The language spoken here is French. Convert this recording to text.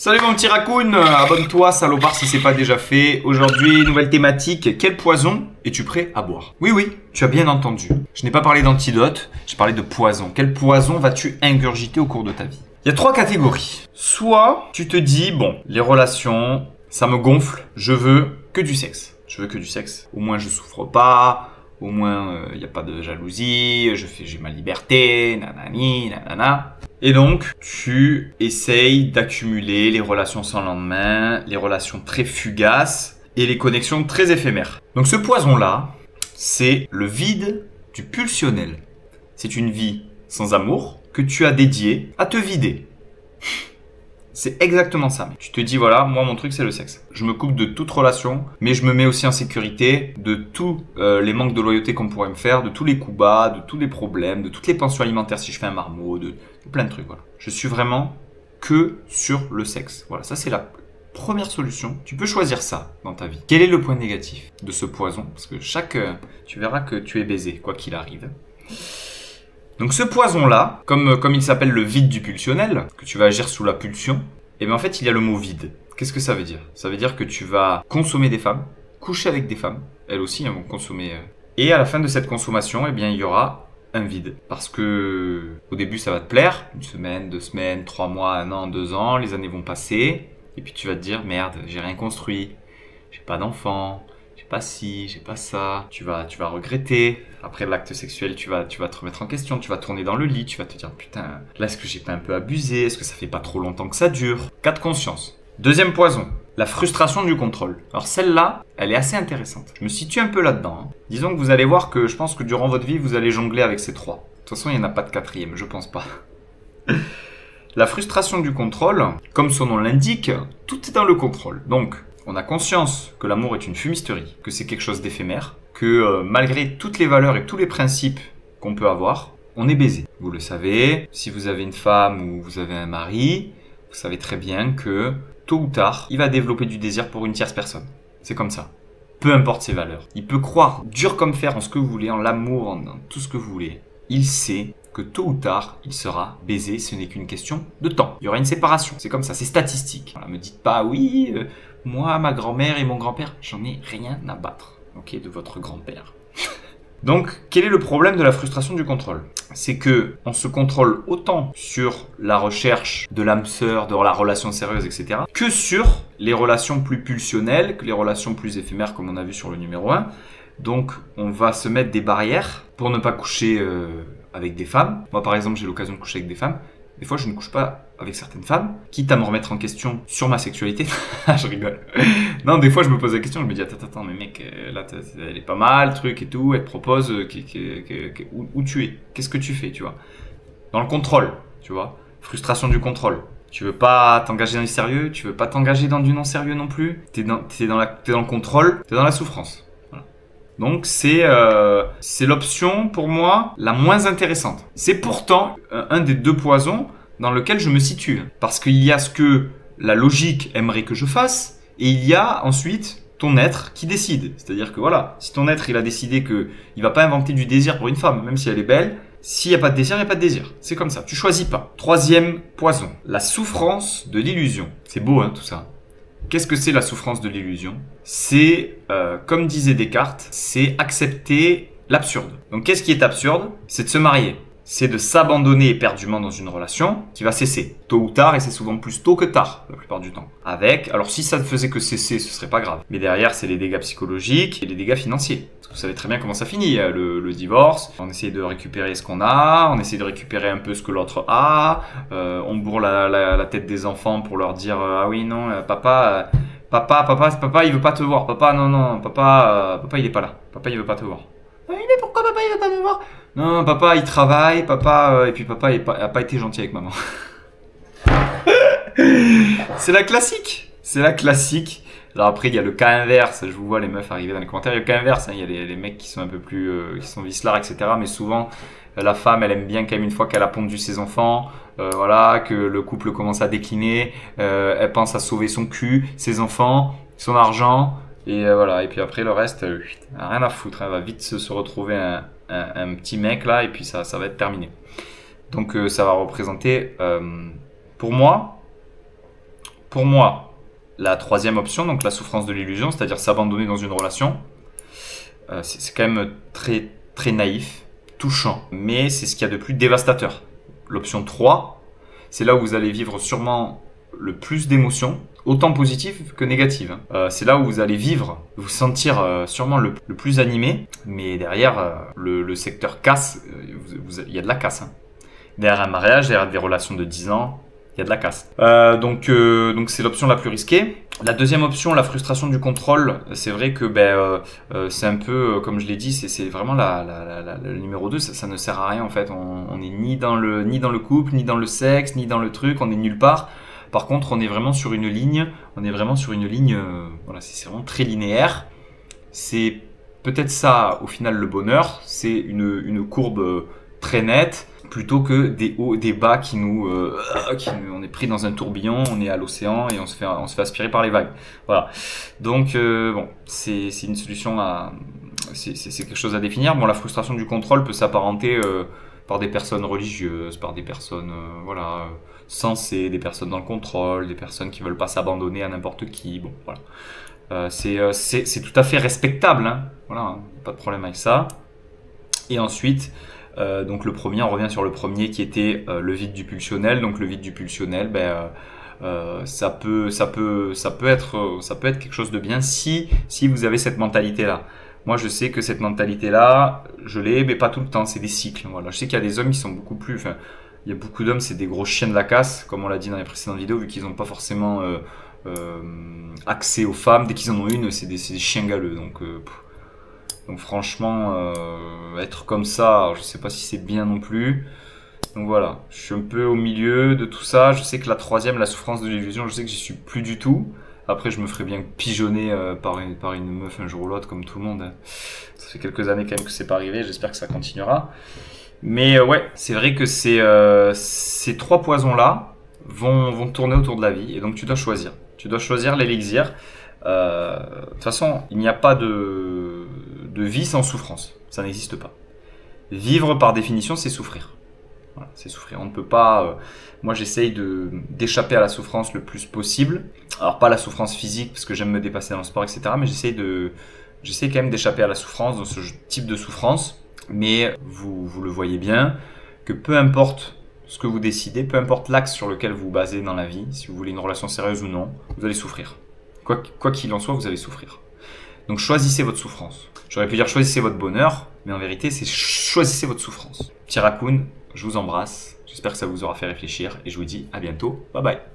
Salut mon petit raccoon, abonne-toi salopard si c'est pas déjà fait. Aujourd'hui, nouvelle thématique, quel poison es-tu prêt à boire? Oui, tu as bien entendu. Je n'ai pas parlé d'antidote, j'ai parlé de poison. Quel poison vas-tu ingurgiter au cours de ta vie? Il y a 3 catégories. Soit tu te dis, bon, les relations, ça me gonfle, je veux que du sexe. Je veux que du sexe. Au moins je souffre pas, au moins il n'y a pas de jalousie, j'ai ma liberté, nanani, nanana. Et donc, tu essayes d'accumuler les relations sans lendemain, les relations très fugaces et les connexions très éphémères. Donc ce poison-là, c'est le vide du pulsionnel. C'est une vie sans amour que tu as dédiée à te vider. C'est exactement ça. Tu te dis, voilà, moi mon truc c'est le sexe. Je me coupe de toute relation, mais je me mets aussi en sécurité de tous les manques de loyauté qu'on pourrait me faire, de tous les coups bas, de tous les problèmes, de toutes les pensions alimentaires si je fais un marmot, de plein de trucs. Voilà. Je suis vraiment que sur le sexe. Voilà, ça c'est la première solution. Tu peux choisir ça dans ta vie. Quel est le point négatif de ce poison? Parce que tu verras que tu es baisé, quoi qu'il arrive. Donc ce poison-là, comme il s'appelle le vide du pulsionnel, que tu vas agir sous la pulsion, et bien en fait il y a le mot vide. Qu'est-ce que ça veut dire? Ça veut dire que tu vas consommer des femmes, coucher avec des femmes, elles aussi vont consommer. Et à la fin de cette consommation, eh bien il y aura un vide. Parce que au début ça va te plaire, 1 semaine, 2 semaines, 3 mois, 1 an, 2 ans, les années vont passer, et puis tu vas te dire merde, j'ai rien construit, j'ai pas d'enfant. J'ai pas ci, j'ai pas ça. Tu vas regretter. Après l'acte sexuel, tu vas te remettre en question. Tu vas tourner dans le lit. Tu vas te dire putain, là est-ce que j'ai pas un peu abusé? Est-ce que ça fait pas trop longtemps que ça dure? Cas de conscience. Deuxième poison, la frustration du contrôle. Alors celle-là, elle est assez intéressante. Je me situe un peu là-dedans. Disons que vous allez voir que je pense que durant votre vie, vous allez jongler avec ces 3. De toute façon, il n'y en a pas de 4e, je pense pas. La frustration du contrôle, comme son nom l'indique, tout est dans le contrôle. Donc, on a conscience que l'amour est une fumisterie, que c'est quelque chose d'éphémère, que malgré toutes les valeurs et tous les principes qu'on peut avoir, on est baisé. Vous le savez, si vous avez une femme ou vous avez un mari, vous savez très bien que tôt ou tard, il va développer du désir pour une tierce personne. C'est comme ça. Peu importe ses valeurs. Il peut croire dur comme fer en ce que vous voulez, en l'amour, en tout ce que vous voulez. Il sait que tôt ou tard, il sera baisé, ce n'est qu'une question de temps. Il y aura une séparation, c'est comme ça, c'est statistique. Voilà, me dites pas, oui, moi, ma grand-mère et mon grand-père, j'en ai rien à battre, ok, de votre grand-père. Donc, quel est le problème de la frustration du contrôle? C'est que on se contrôle autant sur la recherche de l'âme sœur, de la relation sérieuse, etc., que sur les relations plus pulsionnelles, que les relations plus éphémères, comme on a vu sur le numéro 1. Donc, on va se mettre des barrières pour ne pas coucher avec des femmes. Moi, par exemple, j'ai l'occasion de coucher avec des femmes. Des fois, je ne couche pas avec certaines femmes, quitte à me remettre en question sur ma sexualité. Je rigole. Non, des fois, je me pose la question, je me dis, attends, mais mec, là, elle est pas mal, truc et tout, elle te propose où tu es, qu'est-ce que tu fais, tu vois. Dans le contrôle, tu vois. Frustration du contrôle. Tu veux pas t'engager dans du sérieux, tu veux pas t'engager dans du non-sérieux non plus. T'es dans le contrôle, t'es dans la souffrance. Voilà. Donc, c'est l'option, pour moi, la moins intéressante. C'est pourtant un des 2 poisons dans lequel je me situe. Parce qu'il y a ce que la logique aimerait que je fasse, et il y a ensuite ton être qui décide. C'est-à-dire que voilà, si ton être il a décidé qu'il va pas inventer du désir pour une femme, même si elle est belle, s'il n'y a pas de désir, il n'y a pas de désir. C'est comme ça, tu choisis pas. 3e poison, la souffrance de l'illusion. C'est beau tout ça. Qu'est-ce que c'est la souffrance de l'illusion? C'est, comme disait Descartes, c'est accepter l'absurde. Donc qu'est-ce qui est absurde? C'est de se marier. C'est de s'abandonner éperdument dans une relation qui va cesser, tôt ou tard, et c'est souvent plus tôt que tard, la plupart du temps. Alors si ça ne faisait que cesser, ce serait pas grave. Mais derrière, c'est les dégâts psychologiques et les dégâts financiers. Parce que vous savez très bien comment ça finit, le divorce. On essaie de récupérer ce qu'on a, on essaie de récupérer un peu ce que l'autre a, on bourre la tête des enfants pour leur dire ah oui, non, papa, il veut pas te voir. Papa, non, papa, il est pas là. Papa, il veut pas te voir. Oui, mais pourquoi papa, il veut pas me voir? Non, papa, il travaille, et puis papa, il a pas été gentil avec maman. C'est la classique. Alors après, il y a le cas inverse. Je vous vois les meufs arriver dans les commentaires. Il y a le cas inverse. Il y a les mecs qui sont un peu plus, qui sont vicelards, etc. Mais souvent, la femme, elle aime bien quand même une fois qu'elle a pondu ses enfants, voilà, que le couple commence à décliner. Elle pense à sauver son cul, ses enfants, son argent. Et voilà, et puis après le reste, rien à foutre, elle va vite se retrouver un petit mec là, et puis ça va être terminé. Donc ça va représenter, pour moi, Pour moi, la troisième option, donc la souffrance de l'illusion, c'est-à-dire s'abandonner dans une relation, c'est quand même très, très naïf, touchant, mais c'est ce qu'il y a de plus dévastateur. L'option 3, c'est là où vous allez vivre sûrement le plus d'émotions, autant positives que négatives. C'est là où vous allez vivre, vous sentir sûrement le plus animé, mais derrière, le secteur casse, il y a de la casse. Hein. Derrière un mariage, derrière des relations de 10 ans, il y a de la casse. Donc c'est l'option la plus risquée. La deuxième option, la frustration du contrôle, c'est vrai que c'est un peu, comme je l'ai dit, c'est vraiment le numéro 2, ça ne sert à rien en fait. On n'est ni dans le couple, ni dans le sexe, ni dans le truc, on est nulle part. Par contre, on est vraiment sur une ligne, voilà, c'est vraiment très linéaire. C'est peut-être ça, au final, le bonheur, c'est une courbe très nette, plutôt que des hauts, des bas on est pris dans un tourbillon, on est à l'océan et on se fait aspirer par les vagues. Voilà. Donc bon, c'est une solution c'est quelque chose à définir. Bon, la frustration du contrôle peut s'apparenter par des personnes religieuses, par des personnes sensées, des personnes dans le contrôle, des personnes qui veulent pas s'abandonner à n'importe qui. Bon, voilà. C'est tout à fait respectable, hein. Voilà, hein, pas de problème avec ça. Et ensuite, donc le premier, on revient sur le premier qui était le vide du pulsionnel. Donc le vide du pulsionnel, ça peut être quelque chose de bien si vous avez cette mentalité-là. Moi, je sais que cette mentalité-là, je l'ai, mais pas tout le temps. C'est des cycles. Voilà. Je sais qu'il y a des hommes qui sont beaucoup plus. Enfin, il y a beaucoup d'hommes, c'est des gros chiens de la casse, comme on l'a dit dans les précédentes vidéos, vu qu'ils n'ont pas forcément accès aux femmes. Dès qu'ils en ont une, c'est des chiens galeux. Donc franchement, être comme ça, je sais pas si c'est bien non plus. Donc voilà, je suis un peu au milieu de tout ça. Je sais que la troisième, la souffrance de l'illusion, je sais que j'y suis plus du tout. Après, je me ferais bien pigeonner par une meuf un jour ou l'autre, comme tout le monde. Ça fait quelques années quand même que c'est pas arrivé, j'espère que ça continuera. Mais ouais, c'est vrai que ces trois poisons-là vont tourner autour de la vie, et donc tu dois choisir. Tu dois choisir l'élixir. De toute façon, il n'y a pas de vie sans souffrance. Ça n'existe pas. Vivre, par définition, c'est souffrir. Voilà, c'est souffrir. On ne peut pas... moi, j'essaye d'échapper à la souffrance le plus possible. Alors, pas la souffrance physique, parce que j'aime me dépasser dans le sport, etc. Mais j'essaye quand même d'échapper à la souffrance, dans ce type de souffrance. Mais vous le voyez bien, que peu importe ce que vous décidez, peu importe l'axe sur lequel vous vous basez dans la vie, si vous voulez une relation sérieuse ou non, vous allez souffrir. Quoi qu'il en soit, vous allez souffrir. Donc choisissez votre souffrance. J'aurais pu dire choisissez votre bonheur, mais en vérité, c'est choisissez votre souffrance. Petit raccoon, je vous embrasse. J'espère que ça vous aura fait réfléchir et je vous dis à bientôt. Bye bye.